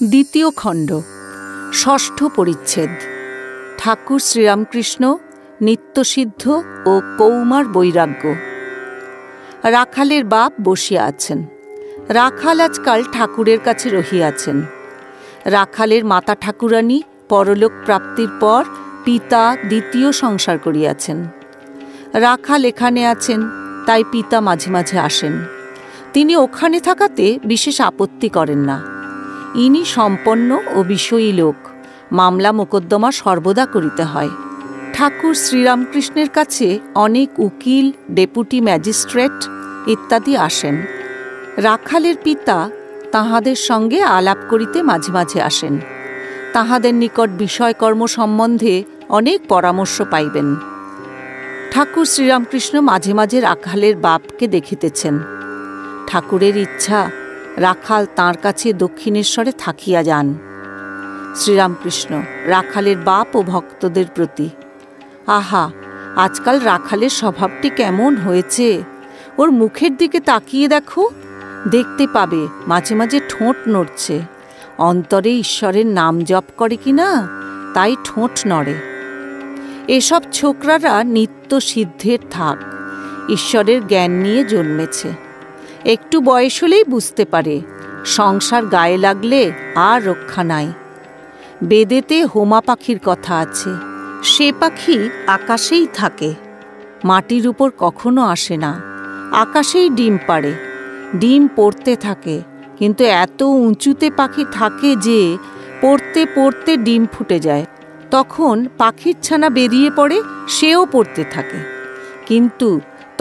দ্বিতীয় খণ্ড, ষষ্ঠ পরিচ্ছেদ। ঠাকুর শ্রীরামকৃষ্ণ, নিত্যসিদ্ধ ও কৌমার বৈরাগ্য। রাখালের বাপ বসিয়া আছেন। রাখাল আজকাল ঠাকুরের কাছে রহিয়াছেন। রাখালের মাতা ঠাকুরানী পরলোক প্রাপ্তির পর পিতা দ্বিতীয় সংসার করিয়াছেন। রাখাল এখানে আছেন, তাই পিতা মাঝে মাঝে আসেন। তিনি ওখানে থাকাতে বিশেষ আপত্তি করেন না। ইনি সম্পন্ন ও বিষয়ী লোক, মামলা মোকদ্দমা সর্বদা করিতে হয়। ঠাকুর শ্রীরামকৃষ্ণের কাছে অনেক উকিল, ডেপুটি ম্যাজিস্ট্রেট ইত্যাদি আসেন। রাখালের পিতা তাহাদের সঙ্গে আলাপ করিতে মাঝে মাঝে আসেন। তাহাদের নিকট বিষয়কর্ম সম্বন্ধে অনেক পরামর্শ পাইবেন। ঠাকুর শ্রীরামকৃষ্ণ মাঝে মাঝে রাখালের বাপকে দেখিতেছেন। ঠাকুরের ইচ্ছা রাখাল তাঁর কাছে দক্ষিণেশ্বরে থাকিয়া যান। শ্রীরামকৃষ্ণ রাখালের বাপ ও ভক্তদের প্রতি, আহা, আজকাল রাখালের স্বভাবটি কেমন হয়েছে! ওর মুখের দিকে তাকিয়ে দেখো, দেখতে পাবে মাঝে মাঝে ঠোঁট নড়ছে। অন্তরে ঈশ্বরের নাম জপ করে কিনা, তাই ঠোঁট নড়ে। এসব ছোকরারা নিত্য সিদ্ধের থাক, ঈশ্বরের জ্ঞান নিয়ে জন্মেছে। একটু বয়স হলেই বুঝতে পারে সংসার গায়ে লাগলে আর রক্ষা নাই। বেদেতে হোমা পাখির কথা আছে। সে পাখি আকাশেই থাকে, মাটির উপর কখনো আসে না। আকাশেই ডিম পাড়ে, ডিম পড়তে থাকে, কিন্তু এত উঁচুতে পাখি থাকে যে পড়তে পড়তে ডিম ফুটে যায়। তখন পাখির ছানা বেরিয়ে পড়ে, সেও পড়তে থাকে, কিন্তু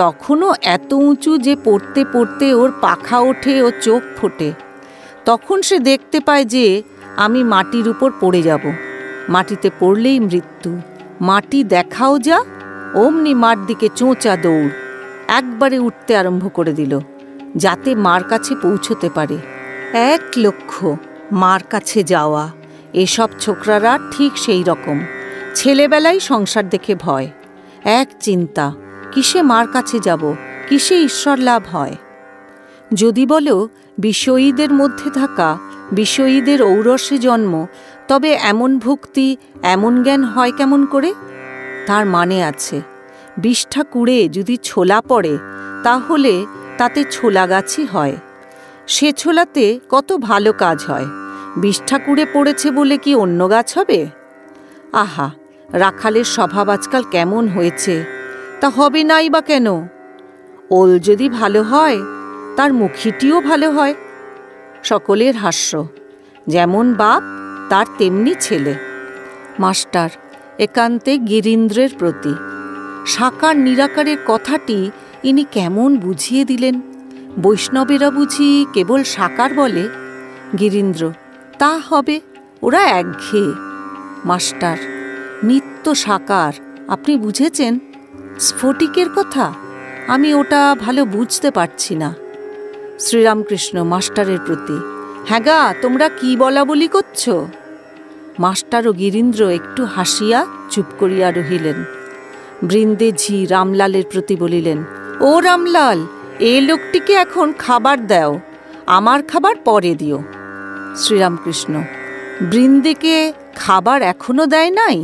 তখনও এত উঁচু যে পড়তে পড়তে ওর পাখা ওঠে ও চোখ ফোটে। তখন সে দেখতে পায় যে আমি মাটির উপর পড়ে যাব, মাটিতে পড়লেই মৃত্যু। মাটি দেখাও যা, অমনি মার দিকে চোঁচা দৌড়, একবারে উঠতে আরম্ভ করে দিল, যাতে মার কাছে পৌঁছতে পারে। 1 লক্ষ্য মার কাছে যাওয়া। এসব ছোকরারা ঠিক সেই রকম। ছেলেবেলায় সংসার দেখে ভয়, এক চিন্তা, কিসে মার কাছে যাব, কিসে ঈশ্বর লাভ হয়। যদি বলো বিষয়ীদের মধ্যে থাকা, বিষয়ীদের ঔরসে জন্ম, তবে এমন ভক্তি, এমন জ্ঞান হয় কেমন করে? তার মানে আছে, বিষ্ঠা কুড়ে যদি ছোলা পড়ে, তাহলে তাতে ছোলা গাছই হয়। সে ছোলাতে কত ভালো কাজ হয়। বিষ্ঠা কুড়ে পড়েছে বলে কি অন্য গাছ হবে? আহা, রাখালের স্বভাব আজকাল কেমন হয়েছে! তা হবে নাই বা কেন? ওল যদি ভালো হয়, তার মুখিটিও ভালো হয়। সকলের হাস্য। যেমন বাপ, তার তেমনি ছেলে। মাস্টার একান্তে গিরীন্দ্রের প্রতি। সাকার নিরাকারের কথাটি ইনি কেমন বুঝিয়ে দিলেন। বৈষ্ণবেরা বুঝি কেবল সাকার বলে? গিরীন্দ্র, তা হবে, ওরা একঘেয়ে। মাস্টার, নিত্য সাকার আপনি বুঝেছেন? স্ফটিকের কথা আমি ওটা ভালো বুঝতে পারছি না। শ্রীরামকৃষ্ণ মাস্টারের প্রতি, হ্যাঁ গা, তোমরা কি বলা বলি করছ? মাস্টার ও গিরীন্দ্র একটু হাসিয়া চুপ করিয়া রহিলেন। বৃন্দে ঝি রামলালের প্রতি বলিলেন, ও রামলাল, এ লোকটিকে এখন খাবার দাও, আমার খাবার পরে দিও। শ্রীরামকৃষ্ণ, বৃন্দেকে খাবার এখনো দেয় নাই?